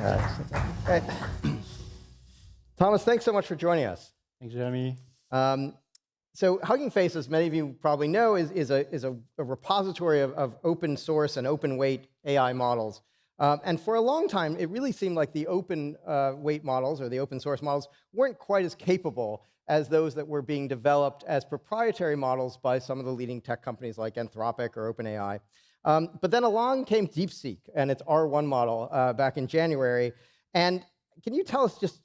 Right. Thomas, thanks so much for joining us. Thanks, Jeremy. So Hugging Face, as many of you probably know, is a repository of open source and open weight AI models. And for a long time, it really seemed like the open weight models or the open source models weren't quite as capable as those that were being developed as proprietary models by some of the leading tech companies like Anthropic or OpenAI. But then along came DeepSeek and its R1 model back in January. And can you tell us just,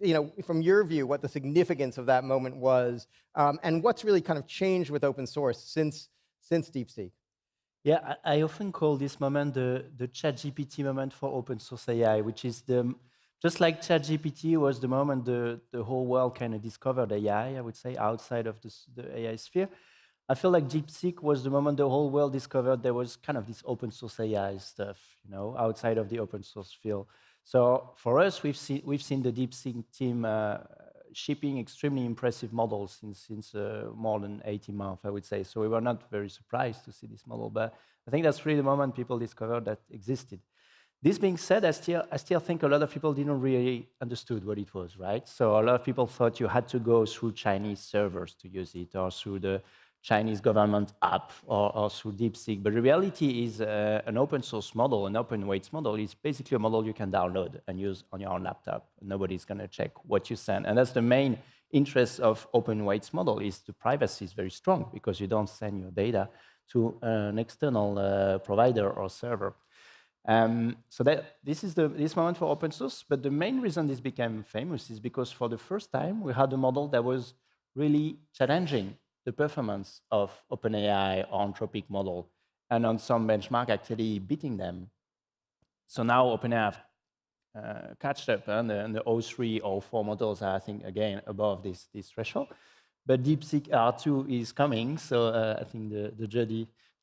from your view, what the significance of that moment was, and what's really kind of changed with open source since DeepSeek? Yeah, I often call this moment the ChatGPT moment for open source AI, which is just like ChatGPT was the moment the whole world kind of discovered AI, I would say, outside of the AI sphere. I feel like DeepSeek was the moment the whole world discovered there was kind of this open source AI stuff, outside of the open source field. So for us, we've seen the DeepSeek team shipping extremely impressive models since more than 18 months, I would say. So we were not very surprised to see this model, but I think that's really the moment people discovered that existed. This being said, I still think a lot of people didn't really understood what it was, right? So a lot of people thought you had to go through Chinese servers to use it, or through the Chinese government app, or through DeepSeek. But the reality is an open source model, an open weights model, is basically a model you can download and use on your own laptop. Nobody's going to check what you send. And that's the main interest of open weights model, is the privacy is very strong because you don't send your data to an external provider or server. So this is this moment for open source. But the main reason this became famous is because for the first time, we had a model that was really challenging the performance of OpenAI or Anthropic model, and on some benchmark actually beating them. So now OpenAI have catched up, and the O3 or 4 models are, I think, again, above this threshold. But DeepSeek R2 is coming, so I think the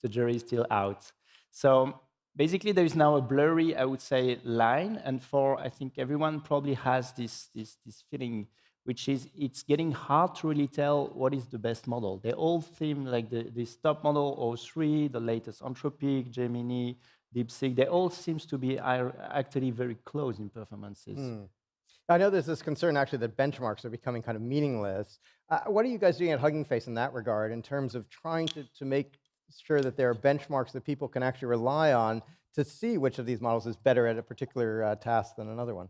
jury is still out. So basically, there is now a blurry, I would say, line, and I think everyone probably has this feeling, which is it's getting hard to really tell what is the best model. They all seem like this top model, O3, the latest Anthropic, Gemini, DeepSeek, they all seem to be actually very close in performances. I know there's this concern, actually, that benchmarks are becoming kind of meaningless. What are you guys doing at Hugging Face in that regard, in terms of trying to make sure that there are benchmarks that people can actually rely on to see which of these models is better at a particular task than another one?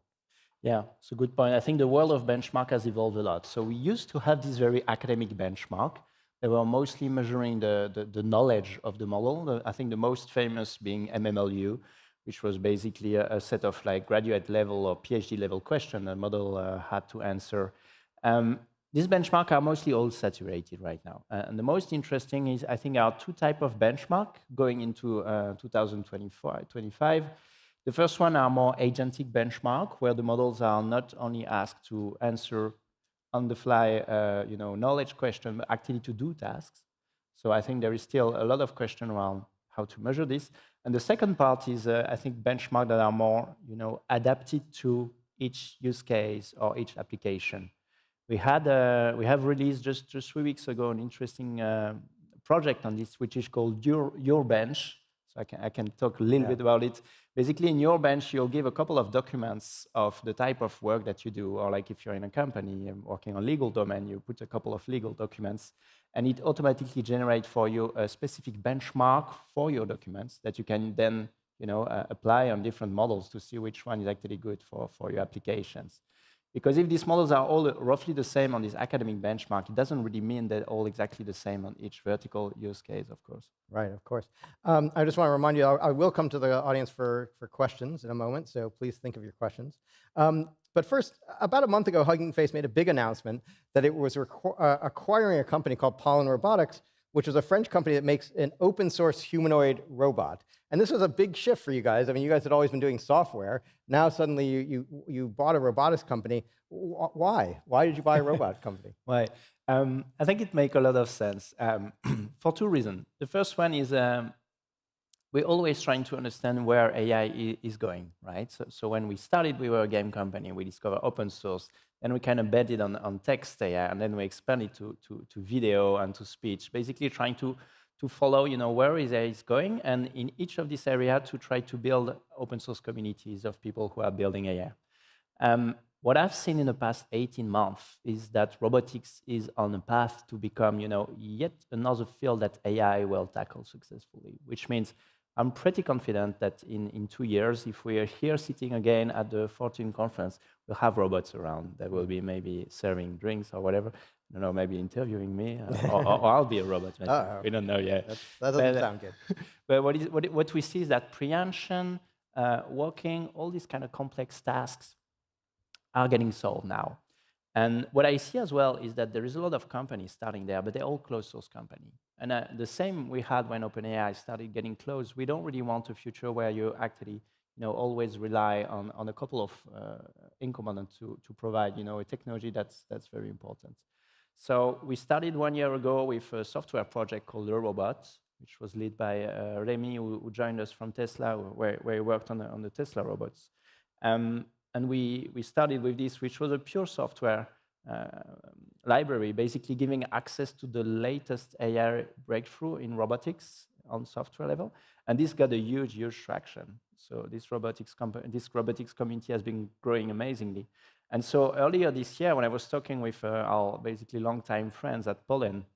Yeah, it's a good point. I think the world of benchmark has evolved a lot. So we used to have this very academic benchmark. They were mostly measuring the knowledge of the model. I think the most famous being MMLU, which was basically a set of like graduate level or PhD level question the model had to answer. These benchmarks are mostly all saturated right now. And the most interesting is, I think, are two types of benchmark going into 2025. The first one are more agentic benchmark, where the models are not only asked to answer on the fly, knowledge question, but actually to do tasks. So I think there is still a lot of question around how to measure this. And the second part is, I think, benchmark that are more, adapted to each use case or each application. We have released just 3 weeks ago an interesting project on this, which is called Your Bench. So I can talk a little bit about it. Basically, in Your Bench, you'll give a couple of documents of the type of work that you do, or like if you're in a company working on legal domain, you put a couple of legal documents, and it automatically generates for you a specific benchmark for your documents that you can then apply on different models to see which one is actually good for your applications. Because if these models are all roughly the same on this academic benchmark, it doesn't really mean they're all exactly the same on each vertical use case, of course. Right, of course. I just want to remind you, I will come to the audience for questions in a moment, so please think of your questions. But first, about a month ago, Hugging Face made a big announcement that it was acquiring a company called Pollen Robotics, which is a French company that makes an open source humanoid robot. And this was a big shift for you guys. I mean, you guys had always been doing software. Now suddenly you bought a robotics company. Why? Why did you buy a robot company? Why? I think it makes a lot of sense for 2 reasons. The first one is we're always trying to understand where AI is going, right? So when we started, we were a game company. We discovered open source. Then we kind of bet it on text AI, and then we expanded to video and to speech, basically trying to follow where AI is going, and in each of these areas to try to build open source communities of people who are building AI. What I've seen in the past 18 months is that robotics is on a path to become, yet another field that AI will tackle successfully, which means I'm pretty confident that in 2 years, if we are here sitting again at the 14 conference, we'll have robots around that will be maybe serving drinks or whatever. I don't know, maybe interviewing me, or I'll be a robot. Maybe. We don't know yet. That doesn't sound good. But what we see is that preemption, walking, all these kind of complex tasks are getting solved now. And what I see as well is that there is a lot of companies starting there, but they're all closed source company. And the same we had when OpenAI started getting closed. We don't really want a future where you actually, always rely on a couple of incumbents to provide, a technology that's very important. So we started 1 year ago with a software project called The Robot, which was led by Remy, who joined us from Tesla, where he worked on the Tesla robots. And we started with this, which was a pure software library, basically giving access to the latest AI breakthrough in robotics on software level. And this got a huge, huge traction. So this robotics community has been growing amazingly. And so earlier this year, when I was talking with our basically longtime friends at Pollen,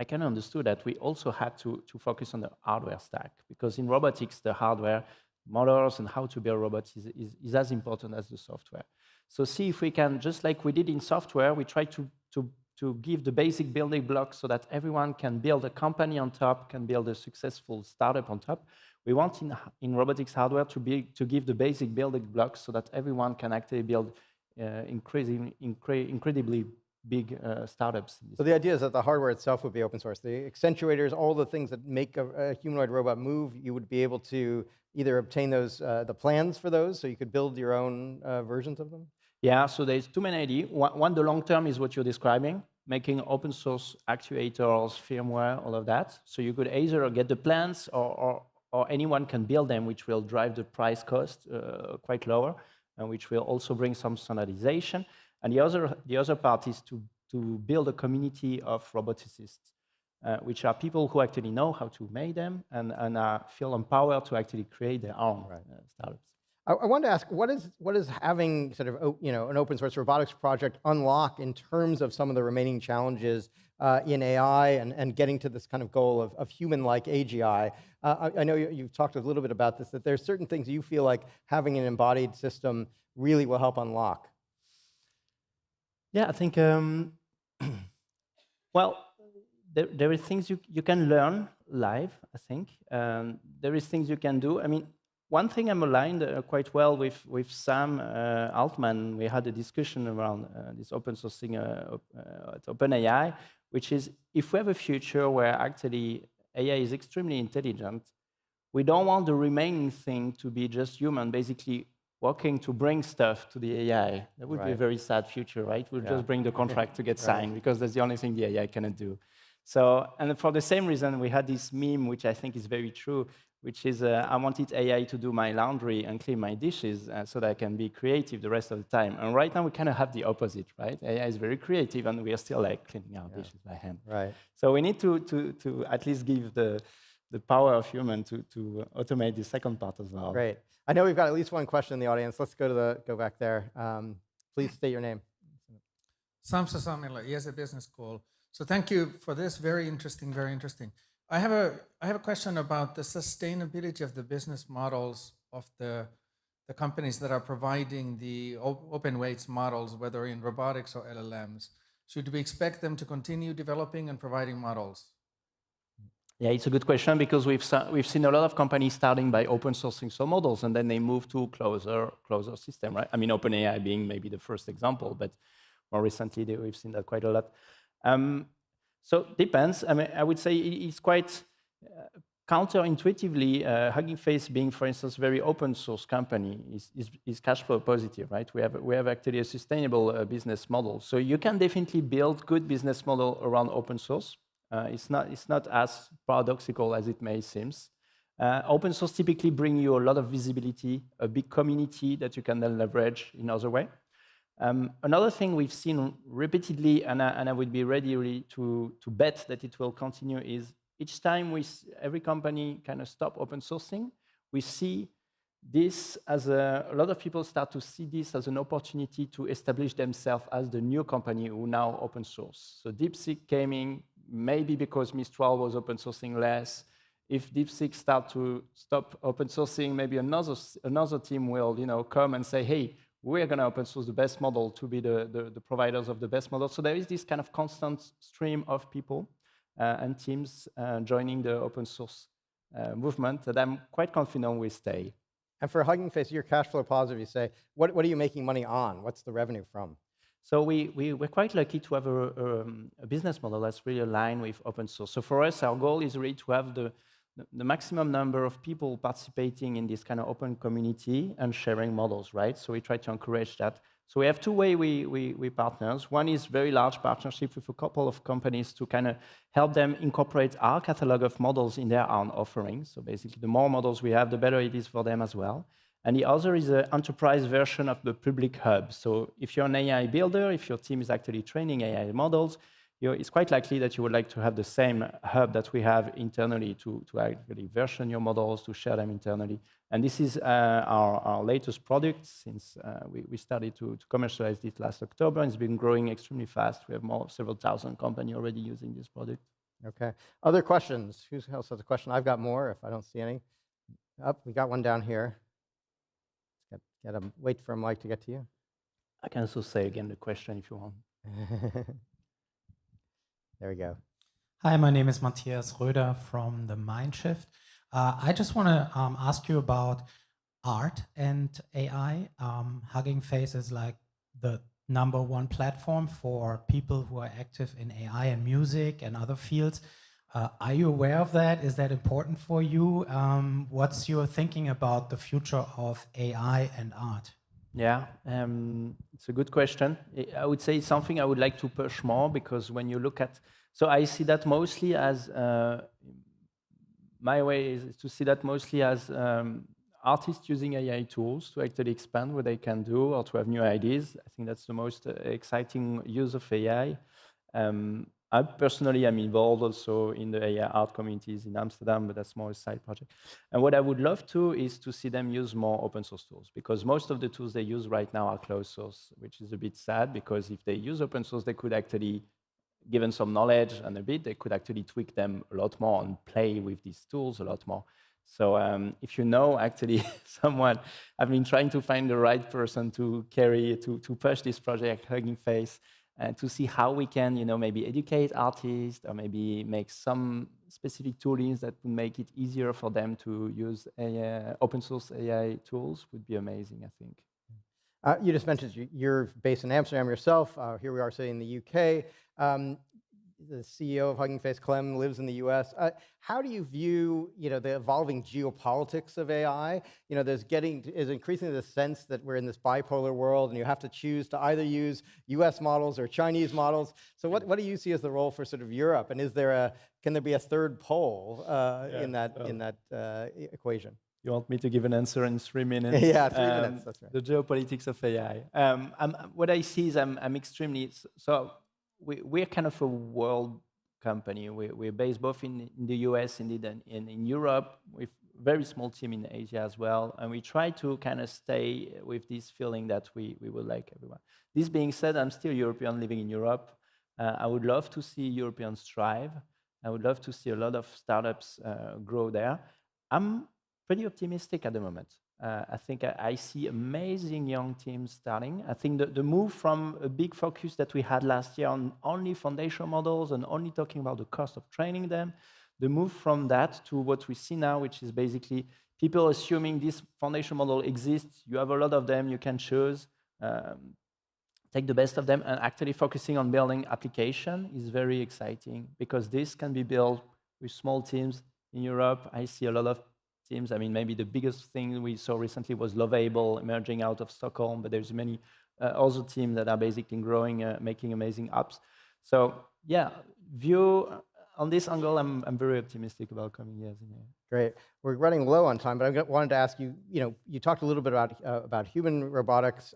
I kind of understood that we also had to focus on the hardware stack, because in robotics, the hardware, motors and how to build robots is as important as the software. So see if we can, just like we did in software, we try to give the basic building blocks so that everyone can build a company on top, can build a successful startup on top. We want in robotics hardware to give the basic building blocks so that everyone can actually build incredibly big startups. So the idea is that the hardware itself would be open source. The accentuators, all the things that make a humanoid robot move, you would be able to either obtain those, the plans for those, so you could build your own versions of them? Yeah, so there's two main ideas. One, the long term is what you're describing, making open source actuators, firmware, all of that. So you could either get the plans or anyone can build them, which will drive the price cost quite lower, and which will also bring some standardization. And the other part is to build a community of roboticists, which are people who actually know how to make them and feel empowered to actually create their own startups. I wanted to ask, what is having sort of an open source robotics project unlock in terms of some of the remaining challenges in AI and getting to this kind of goal of human-like AGI? I know you've talked a little bit about this, that there's certain things you feel like having an embodied system really will help unlock. Yeah, I think, well, there are things you can learn live, I think. There is things you can do. I mean, one thing I'm aligned quite well with Sam Altman. We had a discussion around this open sourcing at OpenAI, which is if we have a future where actually AI is extremely intelligent, we don't want the remaining thing to be just human, basically working to bring stuff to the AI. That would be a very sad future, right? We'll just bring the contract to get signed because that's the only thing the AI cannot do. So, and for the same reason, we had this meme, which I think is very true, which is I wanted AI to do my laundry and clean my dishes so that I can be creative the rest of the time. And right now we kind of have the opposite, right? AI is very creative and we are still like cleaning our dishes by hand. Right. So we need to at least give the power of human to automate the second part as well. Great. I know we've got at least one question in the audience. Let's go back there. Please state your name. Sam Sasamila, ESA Business School. So thank you for this. Very interesting, very interesting. I have a question about the sustainability of the business models of the companies that are providing the open weights models, whether in robotics or LLMs. Should we expect them to continue developing and providing models? Yeah, it's a good question because we've seen a lot of companies starting by open sourcing some models and then they move to closer system, right? I mean, OpenAI being maybe the first example, but more recently we've seen that quite a lot. So depends. I mean, I would say it's quite counterintuitively. Hugging Face being, for instance, very open source company is cash flow positive, right? We have actually a sustainable business model. So you can definitely build good business model around open source. It's not as paradoxical as it may seem. Open source typically bring you a lot of visibility, a big community that you can then leverage in other way. Another thing we've seen repeatedly, and I would be ready really to bet that it will continue, is each time every company kind of stop open sourcing, we see this, as a lot of people start to see this as an opportunity to establish themselves as the new company who now open source. So DeepSeek came in maybe because Mistral was open sourcing less. If DeepSeek start to stop open sourcing, maybe another team will come and say, hey, we're going to open source the best model to be the providers of the best model. So there is this kind of constant stream of people and teams joining the open source movement that I'm quite confident will stay. And for Hugging Face, you're cash flow positive. You say, what are you making money on? What's the revenue from? So we're quite lucky to have a business model that's really aligned with open source. So for us, our goal is really to have the maximum number of people participating in this kind of open community and sharing models, right? So we try to encourage that. So we have two ways we partners. One is very large partnership with a couple of companies to kind of help them incorporate our catalog of models in their own offerings. So basically, the more models we have, the better it is for them as well. And the other is an enterprise version of the public hub. So if you're an AI builder, if your team is actually training AI models, it's quite likely that you would like to have the same hub that we have internally to actually version your models, to share them internally. And this is our latest product since we started to commercialize this last October, and it's been growing extremely fast. We have several thousand companies already using this product. Okay. Other questions? Who else has a question? I've got more if I don't see any. We got one down here. Wait for a mic to get to you. I can also say again the question if you want. There we go. Hi, my name is Matthias Röder from the Mindshift. I just want to ask you about art and AI. Hugging Face is like the #1 platform for people who are active in AI and music and other fields. Are you aware of that? Is that important for you? What's your thinking about the future of AI and art? Yeah, it's a good question. I would say it's something I would like to push more, because when you look at, so I see that mostly as, my way is to see that mostly as artists using AI tools to actually expand what they can do or to have new ideas. I think that's the most exciting use of AI. I personally am involved also in the AI art communities in Amsterdam, but that's more a side project. And what I would love to is to see them use more open source tools, because most of the tools they use right now are closed source, which is a bit sad, because if they use open source, they could actually, given some knowledge and a bit, they could actually tweak them a lot more and play with these tools a lot more. So if you know actually someone, I've been trying to find the right person to push this project, Hugging Face, and to see how we can, maybe educate artists or maybe make some specific toolings that would make it easier for them to use open source AI tools would be amazing, I think. You just mentioned you're based in Amsterdam yourself. Here we are sitting in the UK. The CEO of Hugging Face, Clem, lives in the US. How do you view, the evolving geopolitics of AI? There's increasingly the sense that we're in this bipolar world, and you have to choose to either use US models or Chinese models. So what do you see as the role for sort of Europe? And can there be a third pole in that equation? You want me to give an answer in 3 minutes? Yeah, 3 minutes, that's right. The geopolitics of AI. What I see is I'm extremely, so we're kind of a world company. We're based both in the US indeed and in Europe, with a very small team in Asia as well. And we try to kind of stay with this feeling that we will like everyone. This being said, I'm still European living in Europe. I would love to see Europeans thrive. I would love to see a lot of startups grow there. I'm pretty optimistic at the moment. I think I see amazing young teams starting. I think the move from a big focus that we had last year on only foundation models and only talking about the cost of training them, the move from that to what we see now, which is basically people assuming this foundation model exists, you have a lot of them, you can choose, take the best of them, and actually focusing on building application is very exciting, because this can be built with small teams in Europe. I see a lot of teams. I mean, maybe the biggest thing we saw recently was Lovable emerging out of Stockholm, but there's many other teams that are basically growing, making amazing apps. So yeah, view on this angle, I'm very optimistic about coming years in here. Great. We're running low on time, but I wanted to ask you, you talked a little bit about humanoid robotics,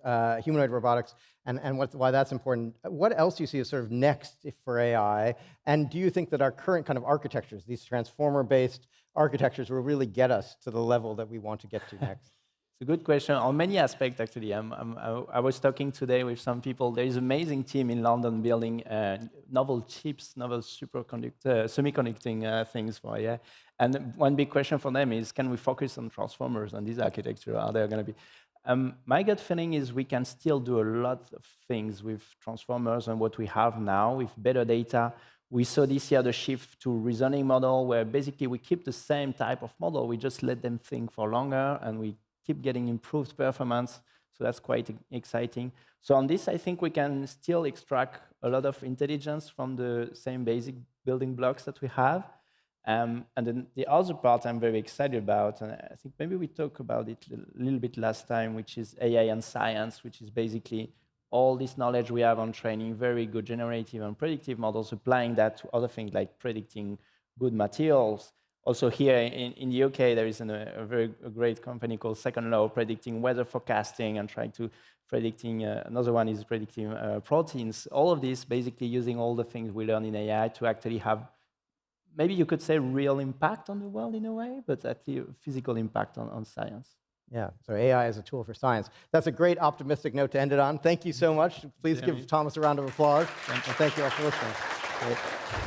and why that's important. What else do you see as sort of next for AI? And do you think that our current kind of architectures, these transformer-based architectures, will really get us to the level that we want to get to next? It's a good question on many aspects, actually. I was talking today with some people. There is an amazing team in London building novel chips, novel semiconducting things for AI. And one big question for them is, can we focus on transformers and this architecture? Are there going to be? My gut feeling is we can still do a lot of things with transformers and what we have now with better data. We saw this year the shift to reasoning model, where basically we keep the same type of model. We just let them think for longer, and we keep getting improved performance. So that's quite exciting. So on this, I think we can still extract a lot of intelligence from the same basic building blocks that we have. And then the other part I'm very excited about, and I think maybe we talked about it a little bit last time, which is AI and science, which is basically all this knowledge we have on training very good generative and predictive models, applying that to other things like predicting good materials. Also here in the UK, there is a very great company called Second Law, predicting weather forecasting and trying to predicting, another one is predicting proteins. All of this basically using all the things we learn in AI to actually have, maybe you could say, real impact on the world in a way, but actually physical impact on science. Yeah, so AI is a tool for science. That's a great optimistic note to end it on. Thank you so much. Please give Thomas a round of applause. And thank you all for listening. Great.